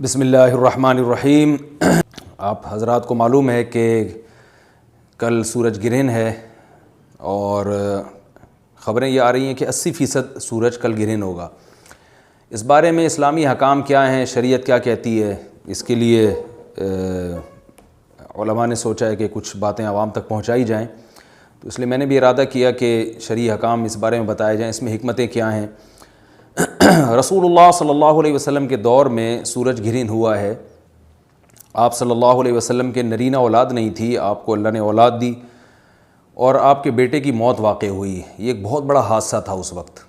بسم اللہ الرحمن الرحیم۔ آپ حضرات کو معلوم ہے کہ کل سورج گرہن ہے اور خبریں یہ آ رہی ہیں کہ 80% سورج کل گرہن ہوگا۔ اس بارے میں اسلامی حکام کیا ہیں، شریعت کیا کہتی ہے، اس کے لیے علماء نے سوچا ہے کہ کچھ باتیں عوام تک پہنچائی جائیں، تو اس لیے میں نے بھی ارادہ کیا کہ شرعی حکام اس بارے میں بتائے جائیں، اس میں حکمتیں کیا ہیں۔ رسول اللہ صلی اللہ علیہ وسلم کے دور میں سورج گرہن ہوا ہے۔ آپ صلی اللہ علیہ وسلم کے نرینہ اولاد نہیں تھی، آپ کو اللہ نے اولاد دی اور آپ کے بیٹے کی موت واقع ہوئی۔ یہ ایک بہت بڑا حادثہ تھا اس وقت،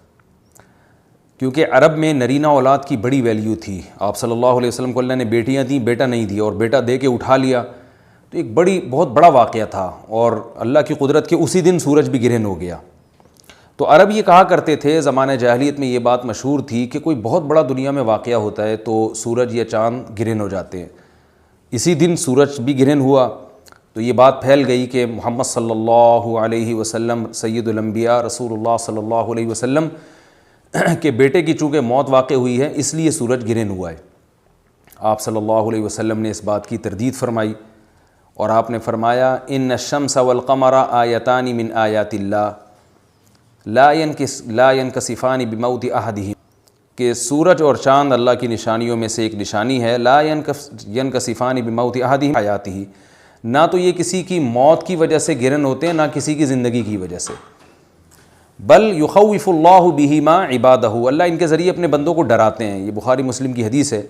کیونکہ عرب میں نرینہ اولاد کی بڑی ویلیو تھی۔ آپ صلی اللہ علیہ وسلم کو اللہ نے بیٹیاں دیں، بیٹا نہیں دیا، اور بیٹا دے کے اٹھا لیا، تو ایک بہت بڑا واقعہ تھا، اور اللہ کی قدرت کے اسی دن سورج بھی گرہن ہو گیا۔ تو عرب یہ کہا کرتے تھے، زمانہ جاہلیت میں یہ بات مشہور تھی کہ کوئی بہت بڑا دنیا میں واقعہ ہوتا ہے تو سورج یا چاند گرہن ہو جاتے ہیں۔ اسی دن سورج بھی گرہن ہوا تو یہ بات پھیل گئی کہ محمد صلی اللہ علیہ وسلم سید الانبیاء رسول اللہ صلی اللہ علیہ وسلم کے بیٹے کی چونکہ موت واقع ہوئی ہے، اس لیے سورج گرہن ہوا ہے۔ آپ صلی اللہ علیہ وسلم نے اس بات کی تردید فرمائی اور آپ نے فرمایا ان الشمس والقمر آیتان من آیات اللہ لا ينکسفان بموت احدہم، کہ سورج اور چاند اللہ کی نشانیوں میں سے ایک نشانی ہے۔ لا ينکسفان بموت احدہم آیاتہ، نہ تو یہ کسی کی موت کی وجہ سے گرہن ہوتے ہیں، نہ کسی کی زندگی کی وجہ سے، بل یخوف اللہ بہما عبادہ، اللہ ان کے ذریعے اپنے بندوں کو ڈراتے ہیں۔ یہ بخاری مسلم کی حدیث ہے،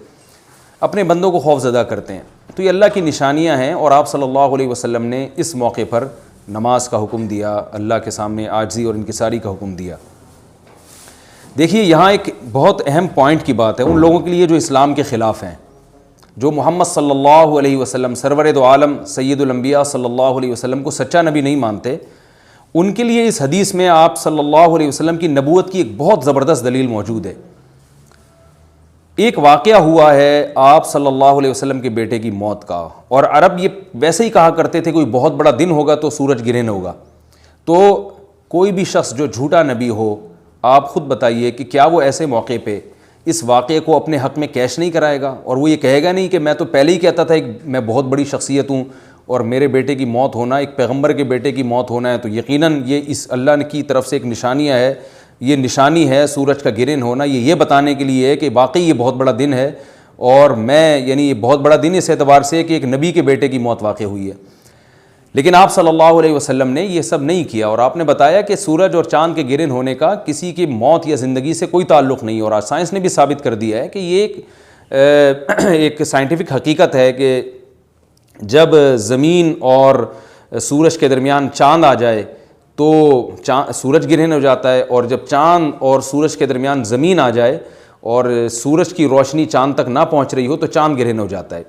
اپنے بندوں کو خوف زدہ کرتے ہیں۔ تو یہ اللہ کی نشانیاں ہیں، اور آپ صلی اللہ علیہ وسلم نے اس موقع پر نماز کا حکم دیا، اللہ کے سامنے عاجزی اور انکساری کا حکم دیا۔ دیکھیے یہاں ایک بہت اہم پوائنٹ کی بات ہے ان لوگوں کے لیے جو اسلام کے خلاف ہیں، جو محمد صلی اللہ علیہ وسلم سرور دو عالم سید الانبیاء صلی اللہ علیہ وسلم کو سچا نبی نہیں مانتے۔ ان کے لیے اس حدیث میں آپ صلی اللہ علیہ وسلم کی نبوت کی ایک بہت زبردست دلیل موجود ہے۔ ایک واقعہ ہوا ہے آپ صلی اللہ علیہ وسلم کے بیٹے کی موت کا، اور عرب یہ ویسے ہی کہا کرتے تھے کوئی بہت بڑا دن ہوگا تو سورج گرہن ہوگا۔ تو کوئی بھی شخص جو جھوٹا نبی ہو، آپ خود بتائیے کہ کیا وہ ایسے موقع پہ اس واقعے کو اپنے حق میں کیش نہیں کرائے گا، اور وہ یہ کہے گا نہیں کہ میں تو پہلے ہی کہتا تھا میں بہت بڑی شخصیت ہوں، اور میرے بیٹے کی موت ہونا، ایک پیغمبر کے بیٹے کی موت ہونا ہے تو یقیناً یہ اس اللہ کی طرف سے ایک نشانیہ ہے، یہ نشانی ہے سورج کا گرہن ہونا، یہ بتانے کے لیے ہے کہ واقعی یہ بہت بڑا دن ہے، اور یعنی یہ بہت بڑا دن اس اعتبار سے کہ ایک نبی کے بیٹے کی موت واقع ہوئی ہے۔ لیکن آپ صلی اللہ علیہ وسلم نے یہ سب نہیں کیا، اور آپ نے بتایا کہ سورج اور چاند کے گرہن ہونے کا کسی کی موت یا زندگی سے کوئی تعلق نہیں، اور آج سائنس نے بھی ثابت کر دیا ہے کہ یہ ایک سائنٹیفک حقیقت ہے کہ جب زمین اور سورج کے درمیان چاند آ جائے تو سورج گرہن ہو جاتا ہے، اور جب چاند اور سورج کے درمیان زمین آ جائے اور سورج کی روشنی چاند تک نہ پہنچ رہی ہو تو چاند گرہن ہو جاتا ہے۔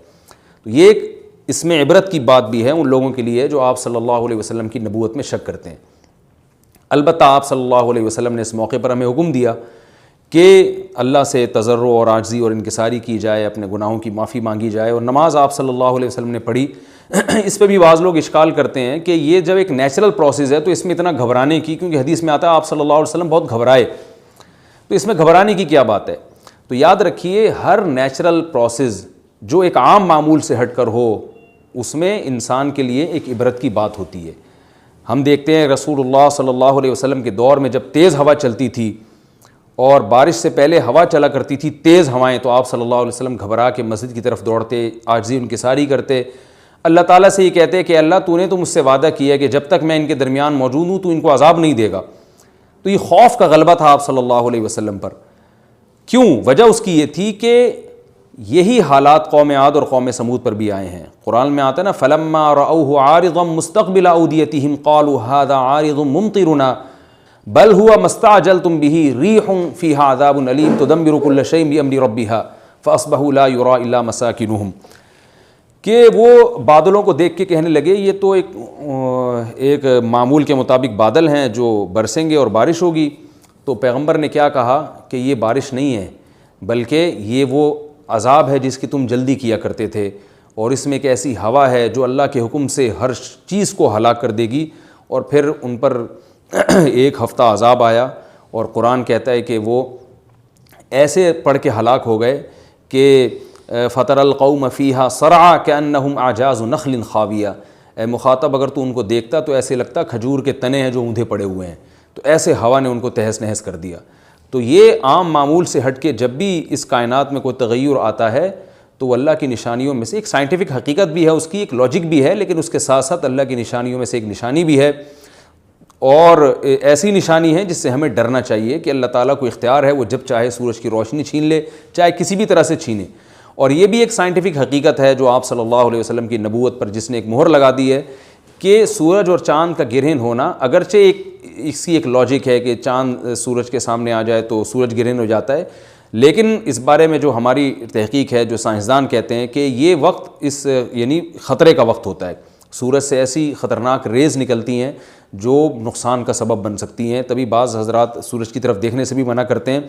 تو یہ ایک اس میں عبرت کی بات بھی ہے ان لوگوں کے لیے جو آپ صلی اللہ علیہ وسلم کی نبوت میں شک کرتے ہیں۔ البتہ آپ صلی اللہ علیہ وسلم نے اس موقع پر ہمیں حکم دیا کہ اللہ سے تضرع اور عاجزی اور انکساری کی جائے، اپنے گناہوں کی معافی مانگی جائے، اور نماز آپ صلی اللہ علیہ وسلم نے پڑھی۔ اس پہ بھی بعض لوگ اشکال کرتے ہیں کہ یہ جب ایک نیچرل پروسیس ہے تو اس میں اتنا گھبرانے کی، کیونکہ حدیث میں آتا ہے آپ صلی اللہ علیہ وسلم بہت گھبرائے، تو اس میں گھبرانے کی کیا بات ہے؟ تو یاد رکھیے ہر نیچرل پروسیس جو ایک عام معمول سے ہٹ کر ہو، اس میں انسان کے لیے ایک عبرت کی بات ہوتی ہے۔ ہم دیکھتے ہیں رسول اللہ صلی اللہ علیہ وسلم کے دور میں جب تیز ہوا چلتی تھی اور بارش سے پہلے ہوا چلا کرتی تھی تیز ہوائیں، تو آپ صلی اللہ علیہ وسلم گھبرا کے مسجد کی طرف دوڑتے، عاجزی انکساری کرتے، اللہ تعالیٰ سے یہ کہتے کہ اللہ تو نے تو مجھ سے وعدہ کیا کہ جب تک میں ان کے درمیان موجود ہوں تو ان کو عذاب نہیں دے گا۔ تو یہ خوف کا غلبہ تھا آپ صلی اللہ علیہ وسلم پر۔ کیوں؟ وجہ اس کی یہ تھی کہ یہی حالات قوم عاد اور قوم سمود پر بھی آئے ہیں۔ قرآن میں آتا ہے نا فَلَمَّا رَأَوْهُ عَارِضًا مُسْتَقْبِلَ أَوْدِيَتِهِمْ قَالُوا هَذَا عَارِضٌ مُمْطِرُنَا بَلْ هُوَ مَا اسْتَعْجَلْتُمْ بِهِ رِيحٌ فِيهَا عَذَابٌ أَلِيمٌ تُدَمِّرُ كُلَّ شَيْءٍ بِأَمْرِ رَبِّهَا فَأَصْبَحُوا لَا يُرَىٰ إِلَّا مَسَاكِنُهُمْ، کہ وہ بادلوں کو دیکھ کے کہنے لگے یہ تو ایک معمول کے مطابق بادل ہیں جو برسیں گے اور بارش ہوگی۔ تو پیغمبر نے کیا کہا کہ یہ بارش نہیں ہے بلکہ یہ وہ عذاب ہے جس کی تم جلدی کیا کرتے تھے، اور اس میں ایک ایسی ہوا ہے جو اللہ کے حکم سے ہر چیز کو ہلاک کر دے گی۔ اور پھر ان پر ایک ہفتہ عذاب آیا، اور قرآن کہتا ہے کہ وہ ایسے پڑھ کے ہلاک ہو گئے کہ فَتَرَى الْقَوْمَ فِيهَا صَرْعَىٰ كَأَنَّهُمْ أَعْجَازُ نَخْلٍ خَاوِيَةٍ، اے مخاطب اگر تو ان کو دیکھتا تو ایسے لگتا کھجور کے تنے ہیں جو اوندھے پڑے ہوئے ہیں، تو ایسے ہوا نے ان کو تہس نہس کر دیا۔ تو یہ عام معمول سے ہٹ کے جب بھی اس کائنات میں کوئی تغیر آتا ہے تو وہ اللہ کی نشانیوں میں سے ایک سائنٹیفک حقیقت بھی ہے، اس کی ایک لاجک بھی ہے، لیکن اس کے ساتھ ساتھ اللہ کی نشانیوں میں سے ایک نشانی بھی ہے، اور ایسی نشانی ہے جس سے ہمیں ڈرنا چاہیے کہ اللہ تعالیٰ کو اختیار ہے، وہ جب چاہے سورج کی روشنی چھین لے، چاہے کسی بھی طرح سے چھینے۔ اور یہ بھی ایک سائنٹیفک حقیقت ہے جو آپ صلی اللہ علیہ وسلم کی نبوت پر جس نے ایک مہر لگا دی ہے کہ سورج اور چاند کا گرہن ہونا، اگرچہ اس کی ایک لاجک ہے کہ چاند سورج کے سامنے آ جائے تو سورج گرہن ہو جاتا ہے، لیکن اس بارے میں جو ہماری تحقیق ہے، جو سائنسدان کہتے ہیں کہ یہ وقت یعنی خطرے کا وقت ہوتا ہے، سورج سے ایسی خطرناک ریز نکلتی ہیں جو نقصان کا سبب بن سکتی ہیں، تبھی بعض حضرات سورج کی طرف دیکھنے سے بھی منع کرتے ہیں،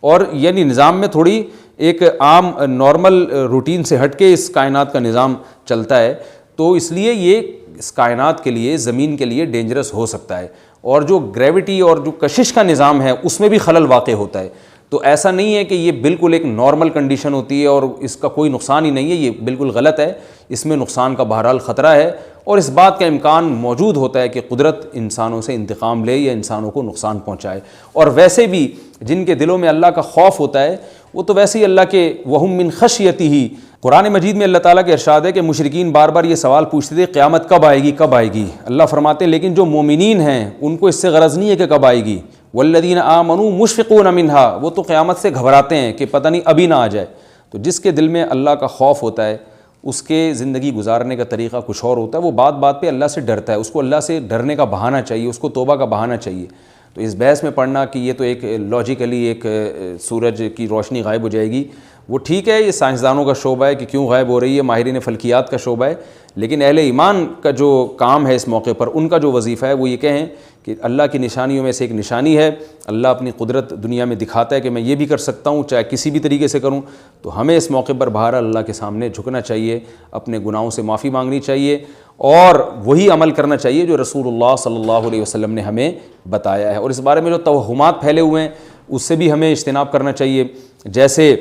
اور یعنی نظام میں تھوڑی ایک عام نارمل روٹین سے ہٹ کے اس کائنات کا نظام چلتا ہے، تو اس لیے یہ اس کائنات کے لیے، زمین کے لیے ڈینجرس ہو سکتا ہے، اور جو گریوٹی اور جو کشش کا نظام ہے اس میں بھی خلل واقع ہوتا ہے۔ تو ایسا نہیں ہے کہ یہ بالکل ایک نارمل کنڈیشن ہوتی ہے اور اس کا کوئی نقصان ہی نہیں ہے، یہ بالکل غلط ہے، اس میں نقصان کا بہرحال خطرہ ہے، اور اس بات کا امکان موجود ہوتا ہے کہ قدرت انسانوں سے انتقام لے یا انسانوں کو نقصان پہنچائے۔ اور ویسے بھی جن کے دلوں میں اللہ کا خوف ہوتا ہے وہ تو ویسے ہی اللہ کے وہم من خشیتہ، قرآن مجید میں اللہ تعالیٰ کے ارشاد ہے کہ مشرکین بار بار یہ سوال پوچھتے تھے قیامت کب آئے گی کب آئے گی، اللہ فرماتے ہیں لیکن جو مومنین ہیں ان کو اس سے غرض نہیں ہے کہ کب آئے گی، والذین آمنوا مشفقون منہا، وہ تو قیامت سے گھبراتے ہیں کہ پتہ نہیں ابھی نہ آ جائے۔ تو جس کے دل میں اللہ کا خوف ہوتا ہے اس کے زندگی گزارنے کا طریقہ کچھ اور ہوتا ہے، وہ بات بات پہ اللہ سے ڈرتا ہے، اس کو اللہ سے ڈرنے کا بہانہ چاہیے، اس کو توبہ کا بہانہ چاہیے۔ تو اس بحث میں پڑھنا کہ یہ تو ایک لاجیکلی ایک سورج کی روشنی غائب ہو جائے گی، وہ ٹھیک ہے، یہ سائنسدانوں کا شعبہ ہے کہ کیوں غائب ہو رہی ہے، ماہرین فلکیات کا شعبہ ہے، لیکن اہل ایمان کا جو کام ہے اس موقع پر، ان کا جو وظیفہ ہے وہ یہ کہیں کہ اللہ کی نشانیوں میں سے ایک نشانی ہے، اللہ اپنی قدرت دنیا میں دکھاتا ہے کہ میں یہ بھی کر سکتا ہوں چاہے کسی بھی طریقے سے کروں، تو ہمیں اس موقع پر بہرحال اللہ کے سامنے جھکنا چاہیے، اپنے گناہوں سے معافی مانگنی چاہیے، اور وہی عمل کرنا چاہیے جو رسول اللہ صلی اللہ علیہ وسلم نے ہمیں بتایا ہے، اور اس بارے میں جو توہمات پھیلے ہوئے ہیں اس سے بھی ہمیں اجتناب کرنا چاہیے۔ جیسے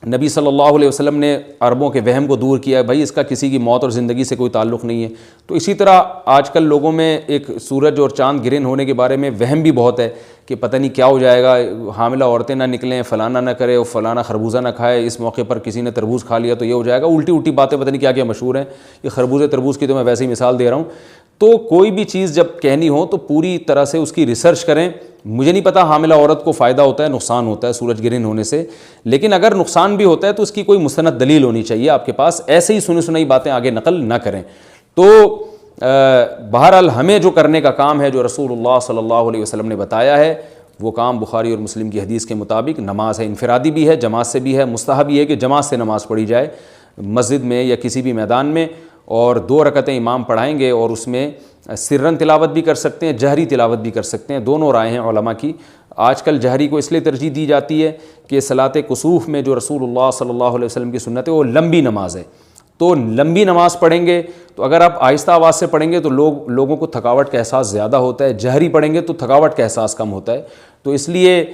نبی صلی اللہ علیہ وسلم نے عربوں کے وہم کو دور کیا ہے، بھائی اس کا کسی کی موت اور زندگی سے کوئی تعلق نہیں ہے، تو اسی طرح آج کل لوگوں میں ایک سورج اور چاند گرہن ہونے کے بارے میں وہم بھی بہت ہے کہ پتہ نہیں کیا ہو جائے گا، حاملہ عورتیں نہ نکلیں، فلانا نہ کرے، اور فلانا خربوزہ نہ کھائے، اس موقع پر کسی نے تربوز کھا لیا تو یہ ہو جائے گا، الٹی باتیں پتہ نہیں کیا کیا مشہور ہیں، یہ خربوزے تربوز کی تو میں ویسے ہی مثال دے رہا ہوں۔ تو کوئی بھی چیز جب کہنی ہو تو پوری طرح سے اس کی ریسرچ کریں۔ مجھے نہیں پتا حاملہ عورت کو فائدہ ہوتا ہے نقصان ہوتا ہے سورج گرہن ہونے سے، لیکن اگر نقصان بھی ہوتا ہے تو اس کی کوئی مستند دلیل ہونی چاہیے آپ کے پاس، ایسے ہی سنی باتیں آگے نقل نہ کریں۔ تو بہرحال ہمیں جو کرنے کا کام ہے، جو رسول اللہ صلی اللہ علیہ وسلم نے بتایا ہے، وہ کام بخاری اور مسلم کی حدیث کے مطابق نماز ہے، انفرادی بھی ہے، جماعت سے بھی ہے، مستحب یہ ہے کہ جماعت سے نماز پڑھی جائے مسجد میں یا کسی بھی میدان میں، اور 2 رکعتیں امام پڑھائیں گے، اور اس میں سرن تلاوت بھی کر سکتے ہیں، جہری تلاوت بھی کر سکتے ہیں، دونوں رائے ہیں علماء کی۔ آج کل جہری کو اس لیے ترجیح دی جاتی ہے کہ صلاۃ کسوف میں جو رسول اللہ صلی اللہ علیہ وسلم کی سنت ہے وہ لمبی نماز ہے، تو لمبی نماز پڑھیں گے تو اگر آپ آہستہ آواز سے پڑھیں گے تو لوگوں کو تھکاوٹ کا احساس زیادہ ہوتا ہے، جہری پڑھیں گے تو تھکاوٹ کا احساس کم ہوتا ہے، تو اس لیے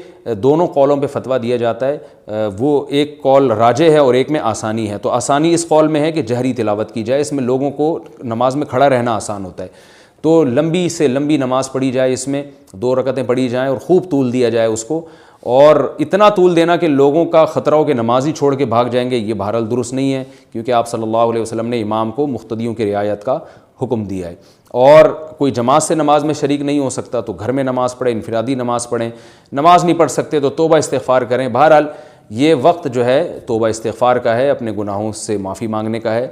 دونوں قولوں پہ فتویٰ دیا جاتا ہے۔ وہ ایک قول راجح ہے اور ایک میں آسانی ہے، تو آسانی اس قول میں ہے کہ جہری تلاوت کی جائے، اس میں لوگوں کو نماز میں کھڑا رہنا آسان ہوتا ہے، تو لمبی سے لمبی نماز پڑھی جائے، اس میں 2 رکعتیں پڑھی جائیں اور خوب طول دیا جائے اس کو، اور اتنا طول دینا کہ لوگوں کا خطرہ ہو کہ نمازی چھوڑ کے بھاگ جائیں گے، یہ بہرحال درست نہیں ہے، کیونکہ آپ صلی اللہ علیہ وسلم نے امام کو مقتدیوں کی رعایت کا حکم دیا ہے۔ اور کوئی جماعت سے نماز میں شریک نہیں ہو سکتا تو گھر میں نماز پڑھیں، انفرادی نماز پڑھیں، نماز نہیں پڑھ سکتے تو توبہ استغفار کریں۔ بہرحال یہ وقت جو ہے توبہ استغفار کا ہے، اپنے گناہوں سے معافی مانگنے کا ہے۔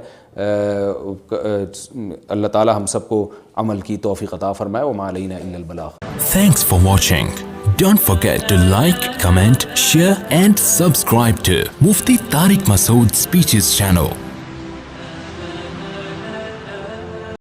اللہ تعالی ہم سب کو عمل کی توفیق عطا فرمائے، وما علینا الا البلاغ۔ Thanks for watching. Don't forget to like, comment, share and subscribe to Mufti Tariq Masood Speeches channel.